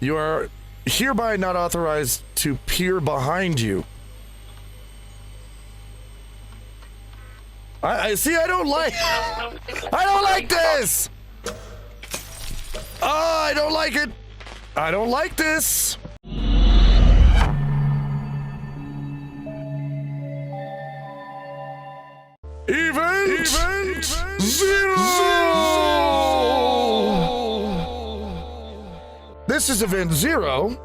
You are hereby not authorized to peer behind you. I see. I don't like this. Oh, I don't like it. I don't like this. Event zero. This is event zero.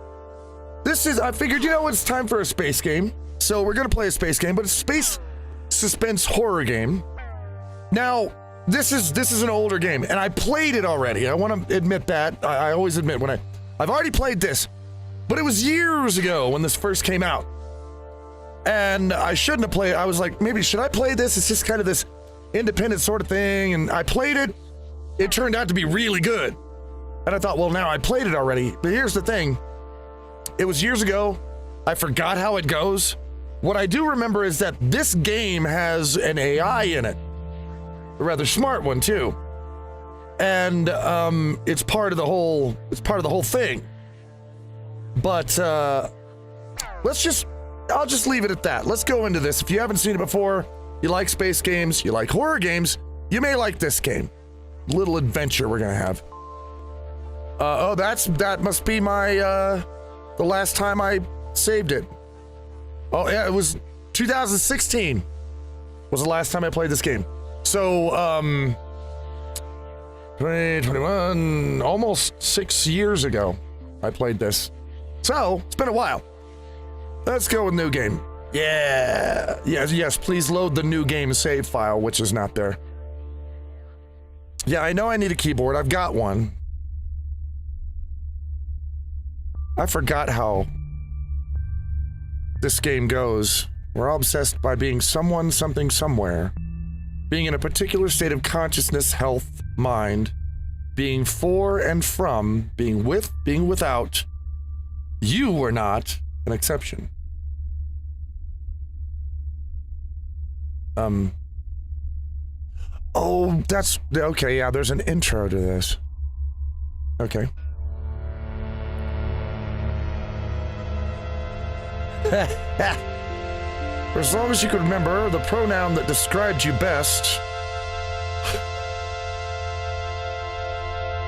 I figured, it's time for a space game. So we're gonna play a space game, but it's a space suspense horror game. Now, this is an older game, and I played it already. I want to admit that. I always admit when I've already played this, but it was years ago when this first came out. And I shouldn't have played. I was like, maybe should I play this? It's just kind of this independent sort of thing. And I played it. It turned out to be really good. And I thought, well, now I played it already. But here's the thing. It was years ago. I forgot how it goes. What I do remember is that this game has an AI in it. A rather smart one too. And it's part of the whole thing. But I'll just leave it at that. Let's go into this. If you haven't seen it before, you like space games, you like horror games, you may like this game. Little adventure we're gonna have. That must be my the last time I saved it. Oh yeah, it was 2016 was the last time I played this game. So 2021, almost 6 years ago I played this. So it's been a while. Let's go with new game. Yeah. Yes, please load the new game save file, which is not there. Yeah, I know I need a keyboard. I've got one. I forgot how this game goes. We're all obsessed by being someone, something, somewhere. Being in a particular state of consciousness, health, mind. Being for and from. Being with, being without. You were not an exception. Oh, that's okay. Yeah, there's an intro to this. Okay. For as long as you can remember, the pronoun that described you best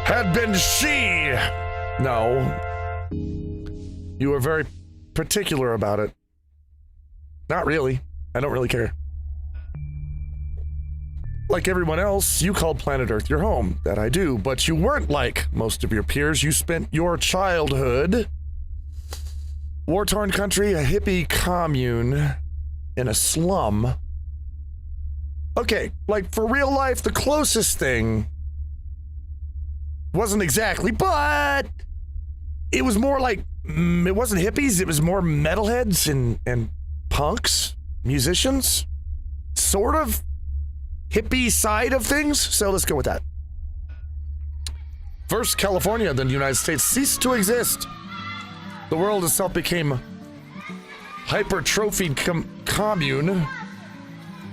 had been she. No. You were very particular about it. Not really. I don't really care. Like everyone else, you called planet Earth your home. That I do, but you weren't like most of your peers. You spent your childhood, war-torn country, a hippie commune, in a slum. Okay, like for real life, the closest thing wasn't exactly, but it was more like, it wasn't hippies, it was more metalheads and punks, musicians, sort of hippie side of things, so let's go with that. First, California, then the United States ceased to exist. The world itself became hypertrophied commune,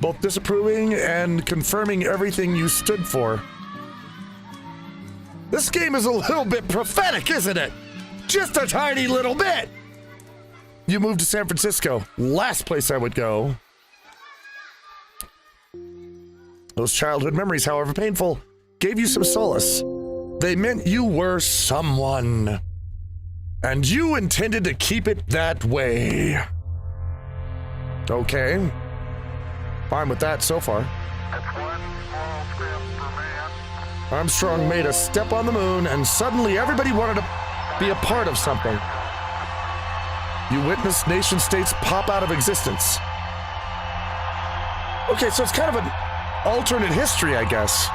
both disapproving and confirming everything you stood for. This game is a little bit prophetic, isn't it? Just a tiny little bit. You moved to San Francisco, last place I would go. Those childhood memories, however painful, gave you some solace. They meant you were someone. And you intended to keep it that way. Okay. Fine with that so far. Armstrong made a step on the moon, and suddenly everybody wanted to be a part of something. You witnessed nation states pop out of existence. Okay, so it's kind of an alternate history, I guess.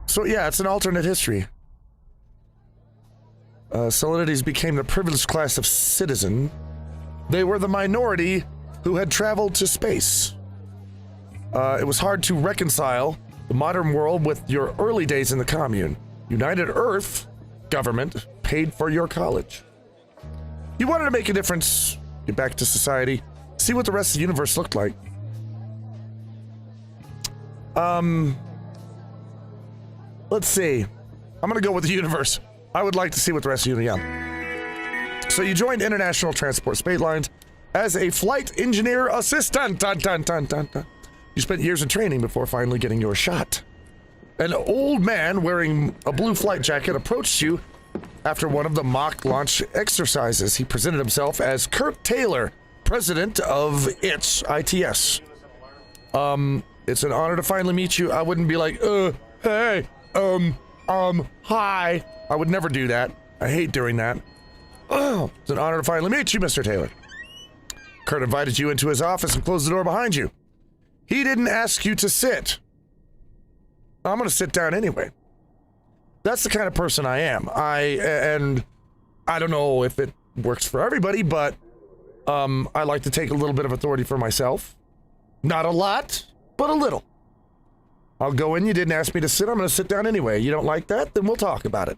So yeah, it's an alternate history. Solidarities became the privileged class of citizen. They were the minority who had traveled to space. It was hard to reconcile the modern world with your early days in the commune. United Earth government paid for your college. You wanted to make a difference, get back to society, see what the rest of the universe looked like. Let's see. I'm going to go with the universe. I would like to see what the rest of you yeah. So you joined International Transport Space Lines as a flight engineer assistant. Dun, dun, dun, dun, dun. You spent years in training before finally getting your shot. An old man wearing a blue flight jacket approached you after one of the mock launch exercises. He presented himself as Kurt Taylor, president of ITS. It's an honor to finally meet you. I wouldn't be like, hey, hi. I would never do that. I hate doing that. Oh, it's an honor to finally meet you, Mr. Taylor. Kurt invited you into his office and closed the door behind you. He didn't ask you to sit. I'm going to sit down anyway. That's the kind of person I am. And I don't know if it works for everybody, but I like to take a little bit of authority for myself. Not a lot, but a little. I'll go in. You didn't ask me to sit. I'm going to sit down anyway. You don't like that? Then we'll talk about it.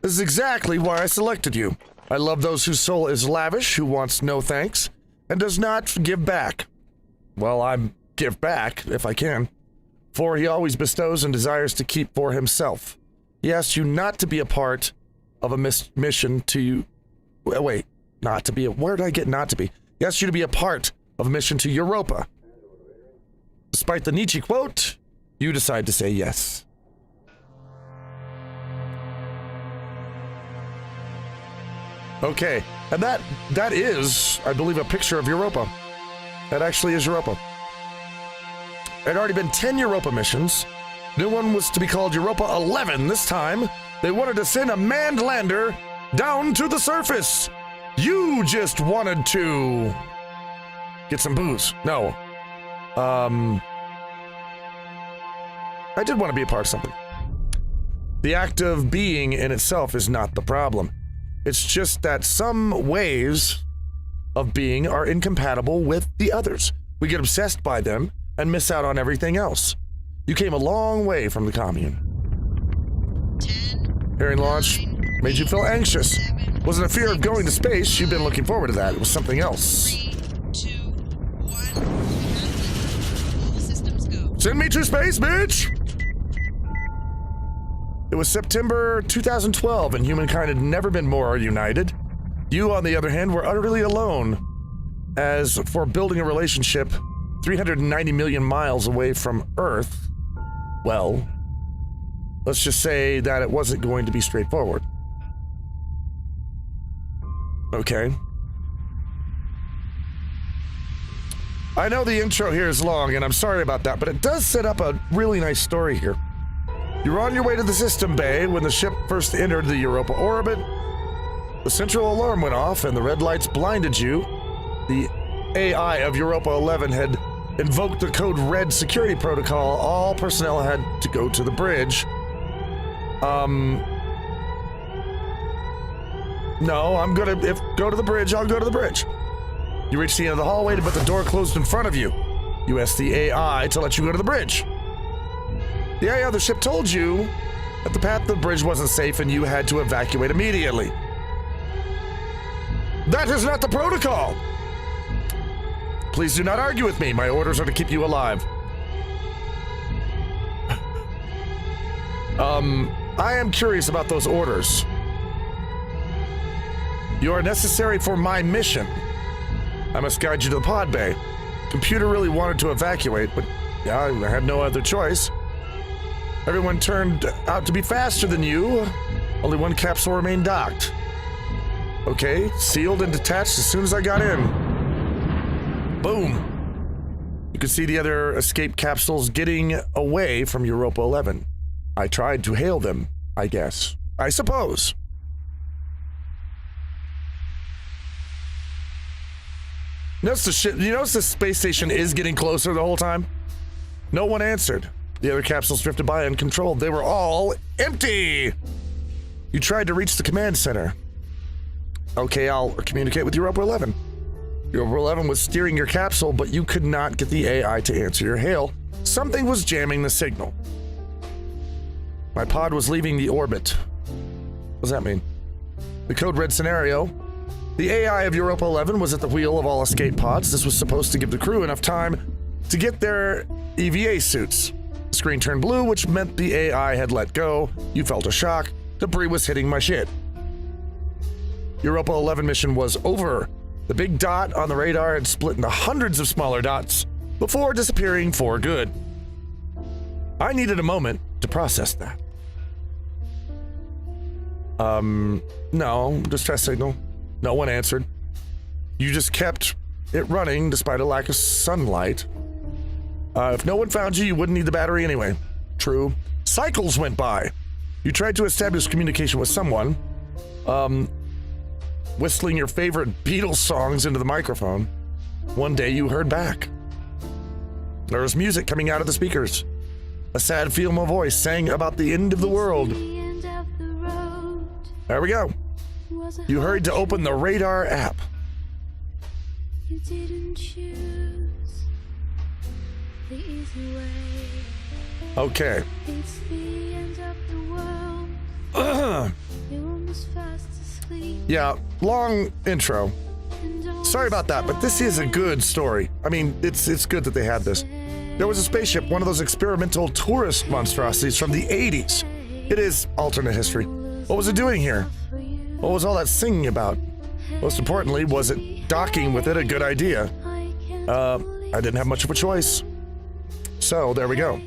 This is exactly why I selected you. I love those whose soul is lavish, who wants no thanks, and does not give back. Well, I'm give back, if I can. For he always bestows and desires to keep for himself. He asks you not to be a part of a mission to... Wait, not to be a... Where did I get not to be? He asks you to be a part of a mission to Europa. Despite the Nietzsche quote, you decide to say yes. Okay, and that is, I believe, a picture of Europa. That actually is Europa. There had already been 10 Europa missions. New one was to be called Europa 11 this time. They wanted to send a manned lander down to the surface. You just wanted to get some booze. No. I did want to be a part of something. The act of being in itself is not the problem. It's just that some ways of being are incompatible with the others. We get obsessed by them and miss out on everything else. You came a long way from the commune. 10, Hearing launch made you feel anxious. 7, Wasn't a fear of going to space. You've been looking forward to that. It was something else. 3, 2, 1. All systems go. Send me to space, bitch! It was September 2012, and humankind had never been more united. You, on the other hand, were utterly alone. As for building a relationship 390 million miles away from Earth, well, let's just say that it wasn't going to be straightforward. Okay. I know the intro here is long, and I'm sorry about that, but it does set up a really nice story here. You were on your way to the system bay when the ship first entered the Europa orbit. The central alarm went off, and the red lights blinded you. The AI of Europa 11 had invoked the code Red security protocol. All personnel had to go to the bridge. No, I'm gonna, go to the bridge, I'll go to the bridge. You reached the end of the hallway, but the door closed in front of you. You asked the AI to let you go to the bridge. The AI of the ship told you that the path to the bridge wasn't safe and you had to evacuate immediately. That is not the protocol! Please do not argue with me. My orders are to keep you alive. I am curious about those orders. You are necessary for my mission. I must guide you to the pod bay. Computer really wanted to evacuate, but yeah, I had no other choice. Everyone turned out to be faster than you. Only one capsule remained docked. Okay, sealed and detached as soon as I got in. Boom. You could see the other escape capsules getting away from Europa 11. I tried to hail them, I guess. I suppose. Notice the shit. You notice the space station is getting closer the whole time? No one answered. The other capsules drifted by uncontrolled. They were all empty. You tried to reach the command center. Okay, I'll communicate with Europa 11. Europa 11 was steering your capsule, but you could not get the AI to answer your hail. Something was jamming the signal. My pod was leaving the orbit. What does that mean? The code red scenario. The AI of Europa 11 was at the wheel of all escape pods. This was supposed to give the crew enough time to get their EVA suits. The screen turned blue, which meant the AI had let go. You felt a shock. Debris was hitting my shit. Europa 11 mission was over. The big dot on the radar had split into hundreds of smaller dots before disappearing for good. I needed a moment to process that. No, distress signal. No one answered. You just kept it running despite a lack of sunlight. If no one found you, you wouldn't need the battery anyway. True. Cycles went by. You tried to establish communication with someone, whistling your favorite Beatles songs into the microphone. One day you heard back. There was music coming out of the speakers. A sad female voice sang about the end of the world. There we go. You hurried to open the radar app. You didn't choose the easy way. Okay. It's the end of the world. You're almost fast asleep. Yeah, long intro. Sorry about that, but this is a good story. I mean, it's good that they had this. There was a spaceship, one of those experimental tourist monstrosities from the 80s. It is alternate history. What was it doing here? What was all that singing about? Most importantly, was it docking with it a good idea? I didn't have much of a choice. So, there we go.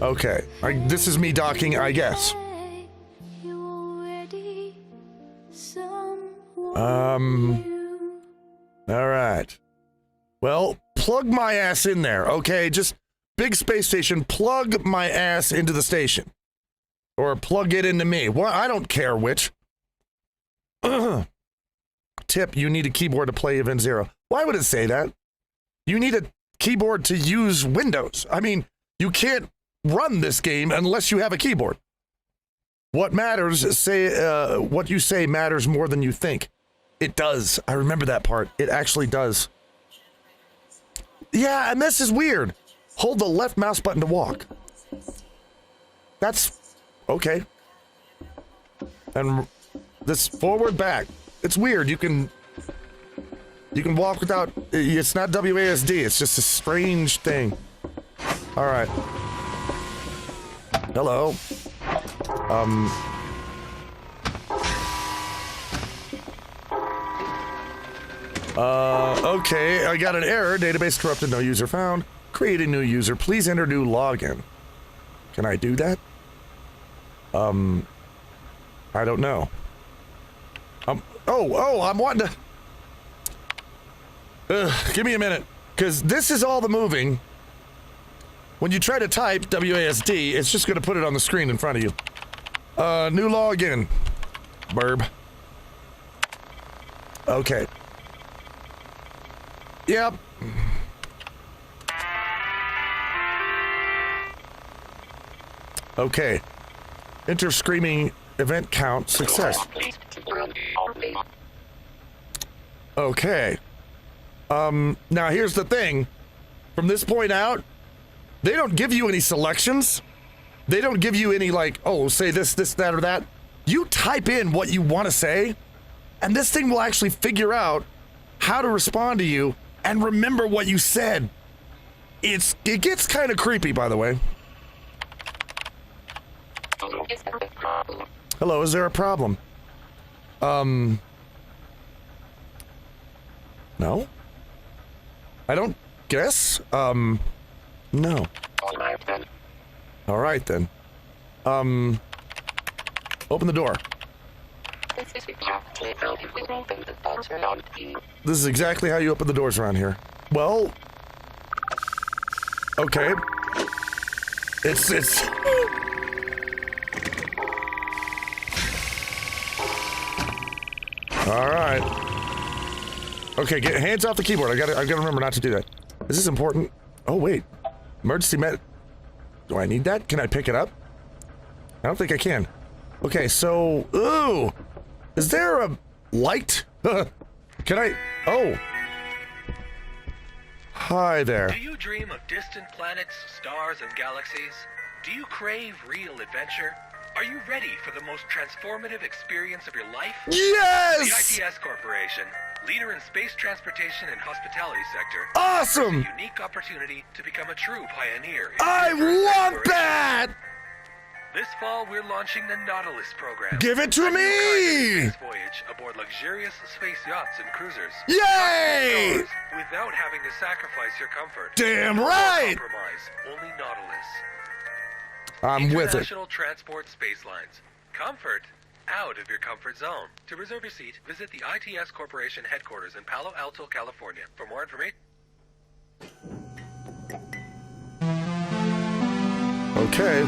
Okay, this is me docking, I guess. Alright. Well, plug my ass in there, okay? Just big space station, plug my ass into the station. Or plug it into me. Well, I don't care which. Tip, you need a keyboard to play Event Zero. Why would it say that? You need a keyboard to use Windows. I mean, you can't run this game unless you have a keyboard. What matters, what you say matters more than you think. It does. I remember that part. It actually does. Yeah, and this is weird. Hold the left mouse button to walk. That's okay. And this forward back. It's weird. You can walk without. It's not WASD. It's just a strange thing. All right. Hello. Okay, I got an error. Database corrupted, no user found. Create a new user. Please enter new login. Can I do that? I don't know. I'm wanting to... give me a minute, because this is all the moving. When you try to type WASD, it's just going to put it on the screen in front of you. New login. Burb. Okay. Yep. Okay. Enter screaming event count success. Okay. Now here's the thing. From this point out, they don't give you any selections. They don't give you any like, oh, say this, that, or that. You type in what you want to say, and this thing will actually figure out how to respond to you and remember what you said. It gets kind of creepy, by the way. Hello, is there a problem? No? I don't guess? No. Alright then. Open the door. This is exactly how you open the doors around here. Well... Okay. It's... Alright. Okay, get hands off the keyboard. I gotta remember not to do that. Is this important? Oh, wait. Emergency med... Do I need that? Can I pick it up? I don't think I can. Okay, so... Ooh! Is there a light? Can I... Oh! Hi there. Do you dream of distant planets, stars, and galaxies? Do you crave real adventure? Are you ready for the most transformative experience of your life? Yes! The ITS Corporation, leader in space transportation and hospitality sector. Awesome! A unique opportunity to become a true pioneer. I want that! This fall, we're launching the Nautilus program. Give it to A new kind me! of space voyage aboard luxurious space yachts and cruisers. Yay! Without having to sacrifice your comfort. Damn No right! compromise. Only Nautilus. I'm with it. International Transport Space Lines. Comfort out of your comfort zone. To reserve your seat, visit the ITS Corporation headquarters in Palo Alto, California. For more information. Okay.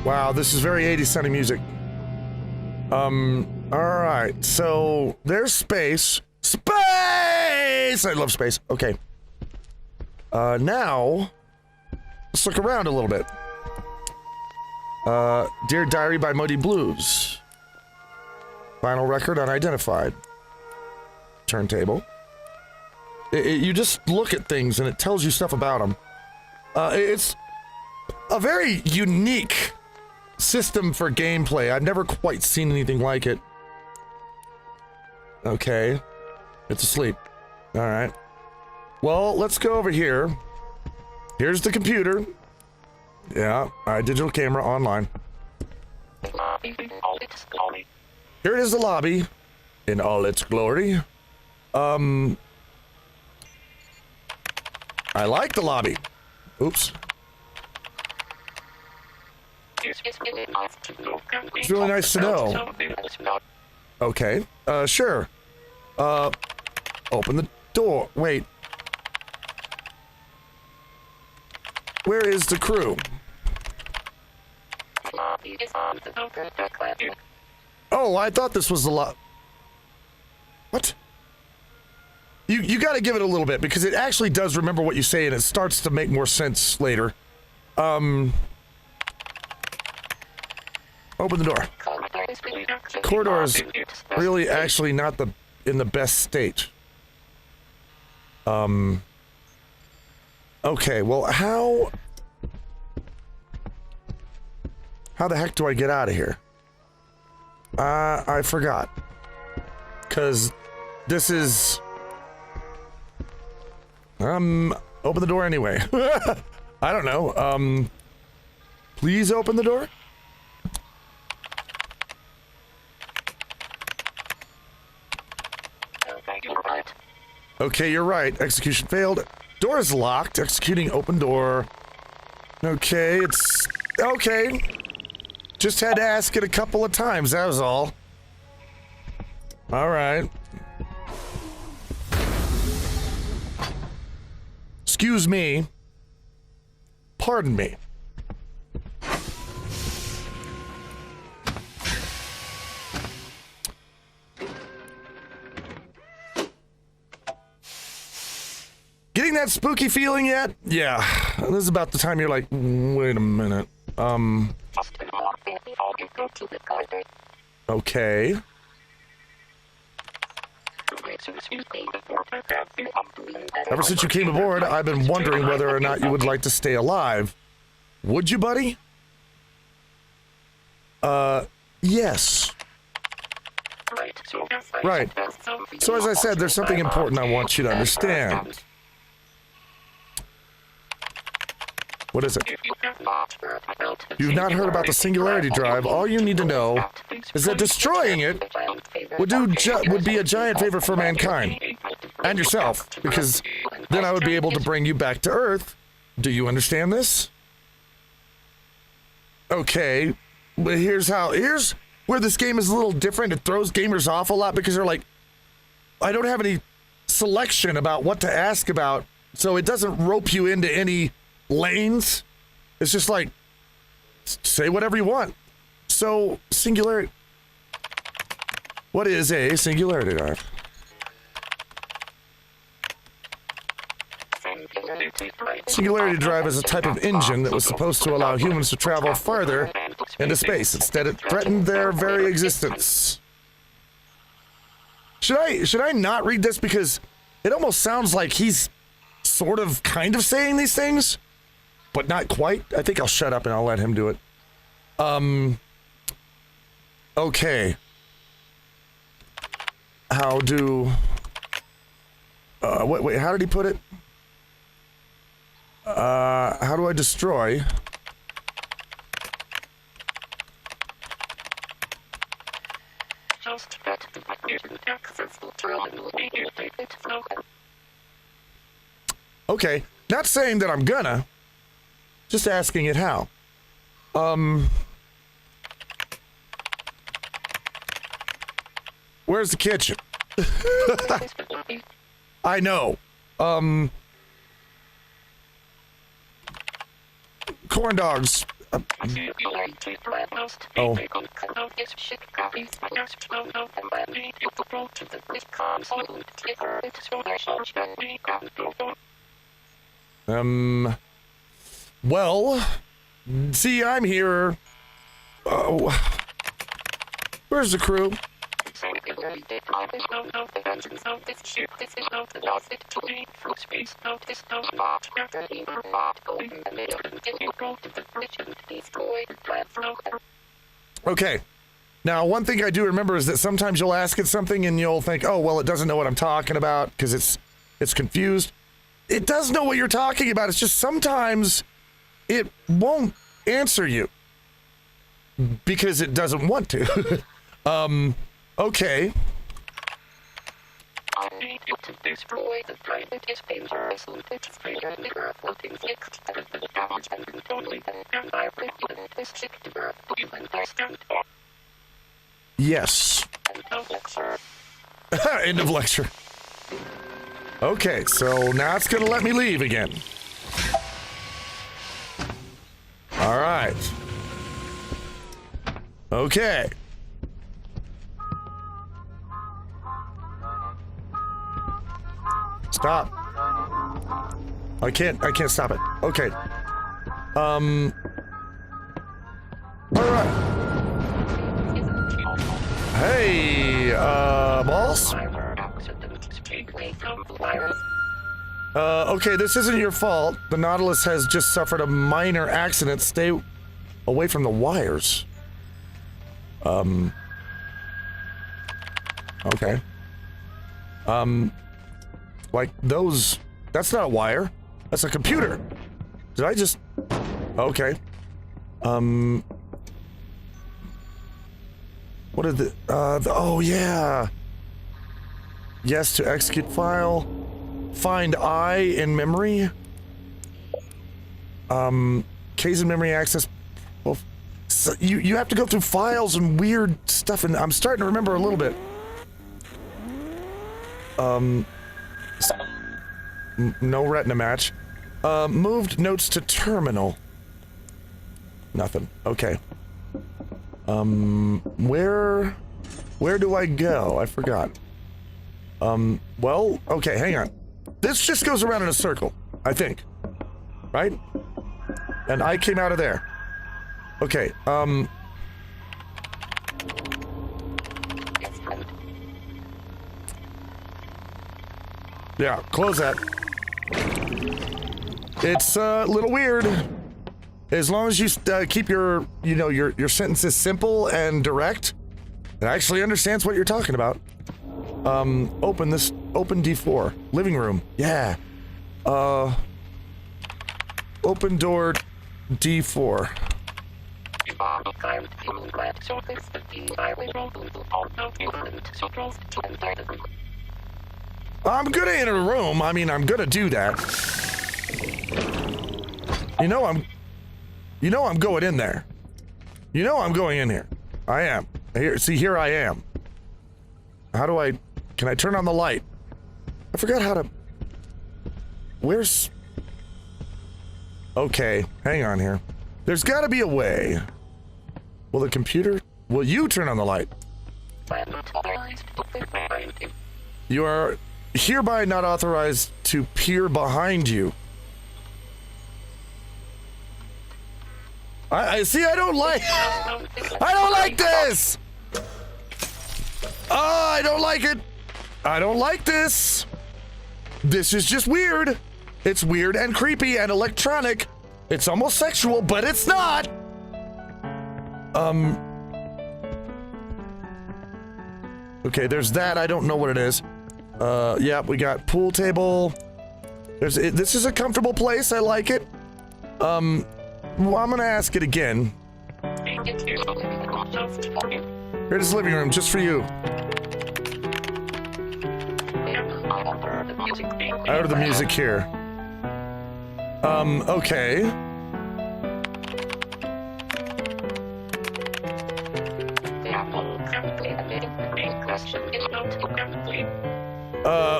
Wow, this is very 80s sounding music. Alright, so there's space. Space! I love space. Okay. Now, let's look around a little bit. Dear Diary by Muddy Blues. Final record unidentified. Turntable. You just look at things and it tells you stuff about them. It's a very unique system for gameplay. I've never quite seen anything like it. Okay. It's asleep. Alright. Well, let's go over here. Here's the computer. Yeah, digital camera online. Here it is, the lobby in all its glory. I like the lobby. Oops. It's really nice to know. Okay, sure. Open the door. Wait. Where is the crew? Oh, I thought this was the lot. What? You gotta give it a little bit, because it actually does remember what you say, and it starts to make more sense later. Open the door. Corridor is really actually not in the best state. Okay, well, how the heck do I get out of here? I forgot. 'Cause this is... open the door anyway. I don't know. Please open the door? Okay, you're right. Execution failed. Door is locked. Executing open door. Okay, it's... Okay. Just had to ask it a couple of times, that was all. Alright. Excuse me. Pardon me. Getting that spooky feeling yet? Yeah. This is about the time you're like, wait a minute. Okay. Ever since you came aboard, I've been wondering whether or not you would like to stay alive. Would you, buddy? Yes. Right. So as I said, there's something important I want you to understand. What is it? You've not heard about the Singularity Drive. All you need to know is that destroying it would be a giant favor for mankind. And yourself, because then I would be able to bring you back to Earth. Do you understand this? Okay, but here's where this game is a little different. It throws gamers off a lot because they're like, I don't have any selection about what to ask about, so it doesn't rope you into any lanes. It's just like, say whatever you want. So, singularity. What is a singularity drive? Singularity drive is a type of engine that was supposed to allow humans to travel farther into space. Instead, it threatened their very existence. Should I not read this, because it almost sounds like he's sort of kind of saying these things, but not quite. I think I'll shut up and I'll let him do it. Okay. How do... wait, how did he put it? How do I destroy? Okay, not saying that I'm gonna, just asking it how. Where's the kitchen? I know. Corn dogs. Oh. Well, see, I'm here. Oh. Where's the crew? Okay. Now, one thing I do remember is that sometimes you'll ask it something and you'll think, oh, well, it doesn't know what I'm talking about because it's confused. It does know what you're talking about. It's just sometimes it won't answer you because it doesn't want to. Okay. Yes. End of lecture. Okay, so now it's gonna let me leave again. All right. Okay. Stop. I can't stop it. Okay. All right. Hey, boss? Okay, this isn't your fault. The Nautilus has just suffered a minor accident. Stay away from the wires. Okay. Like those, that's not a wire. That's a computer. Did I just, okay. What are the oh yeah. Yes to execute file. Find I in memory. Case in memory access. Well, so you have to go through files and weird stuff, and I'm starting to remember a little bit. No retina match. Moved notes to terminal. Nothing. Okay. Where do I go? I forgot. Well, okay, hang on. This just goes around in a circle, I think. Right? And I came out of there. Okay, yeah, close that. It's a little weird. As long as you keep your, your sentences simple and direct, it actually understands what you're talking about. Open D4. Living room. Yeah. Open door D4. I'm gonna enter the room. I mean, I'm gonna do that. I'm going in there. I'm going in here. I am. Here I am. How do can I turn on the light? I forgot how to, where's, okay, hang on here. There's gotta be a way. Will you turn on the light? You are hereby not authorized to peer behind you. I don't like this! Oh, I don't like it. I don't like this. This is just weird. It's weird and creepy and electronic. It's almost sexual, but it's not. Okay, there's that. I don't know what it is. Yeah, we got pool table. This is a comfortable place. I like it. Well, I'm gonna ask it again. Here's the living room, just for you. I heard the music here. Okay.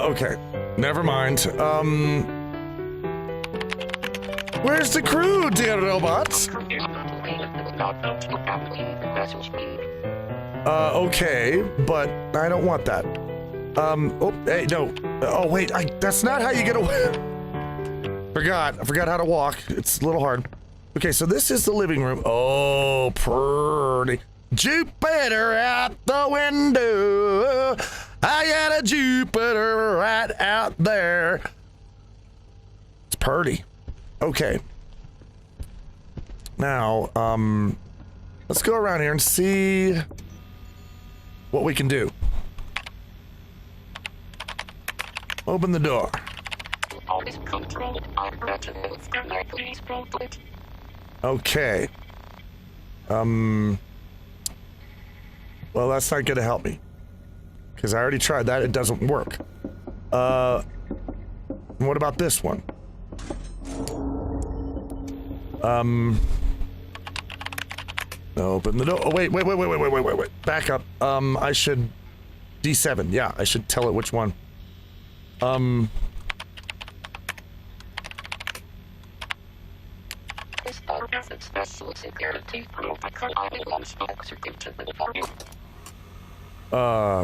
Okay. Never mind. Where's the crew, dear robots? Okay, but I don't want that. Oh, hey, no. Oh, wait, that's not how you get away. I forgot how to walk. It's a little hard. Okay, so this is the living room. Oh, pretty. Jupiter out the window. I got a Jupiter right out there. It's pretty. Okay. Now, let's go around here and see what we can do. Open the door. Okay. Well, that's not gonna help me. Because I already tried that, it doesn't work. What about this one? Open the door. Oh, wait. Back up. I should... D7, yeah, I should tell it which one.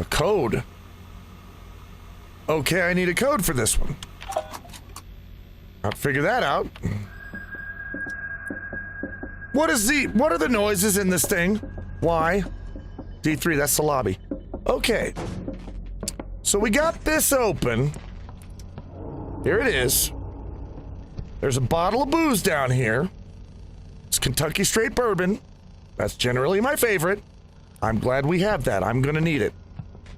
Code. Okay, I need a code for this one. I'll figure that out. What are the noises in this thing? Why? D3, that's the lobby. Okay. So we got this open. Here it is. There's a bottle of booze down here. It's Kentucky Straight Bourbon. That's generally my favorite. I'm glad we have that. I'm gonna need it.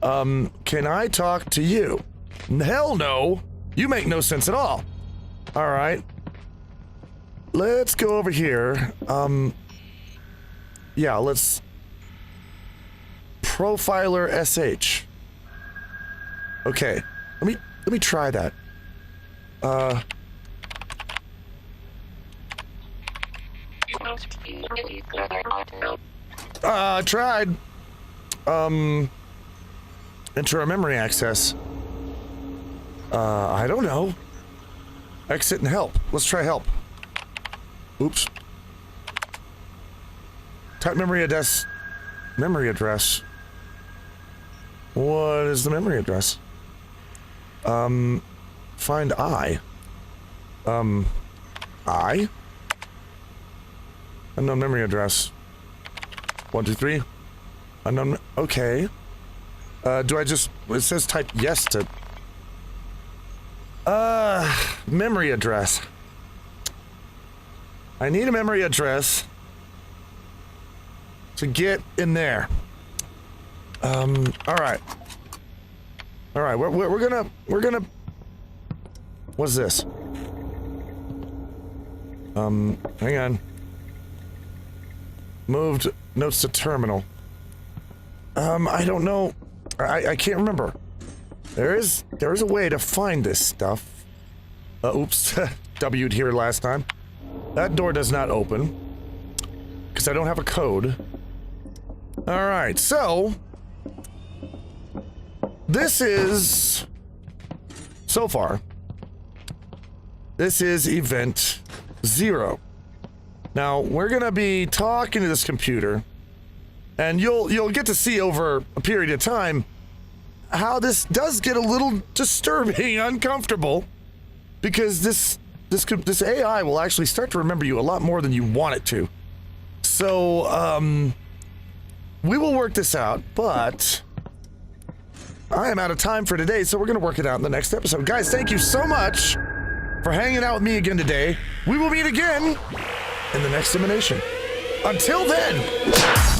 Can I talk to you? Hell no. You make no sense at all. All right. Let's go over here. Yeah, let's... Profiler SH. Okay. Let me try that. I tried. Enter a memory access. I don't know. Exit and help. Let's try help. Oops. Type memory address. Memory address. What is the memory address? Find I. I? Unknown memory address. 1, 2, 3. Unknown. Okay. Do I just... It says type yes to... Memory address. I need a memory address to get in there. Alright. Alright, we're gonna... What's this? Hang on. Moved notes to terminal. I don't know. I can't remember. There is a way to find this stuff. Oops. W'd here last time. That door does not open. Because I don't have a code. Alright, so... This is... So far... This is event 0. Now, we're gonna be talking to this computer, and you'll get to see over a period of time how this does get a little disturbing, uncomfortable, because this AI will actually start to remember you a lot more than you want it to. So, we will work this out, but I am out of time for today, so we're gonna work it out in the next episode. Guys, thank you so much for hanging out with me again today. We will meet again in the next emanation. Until then...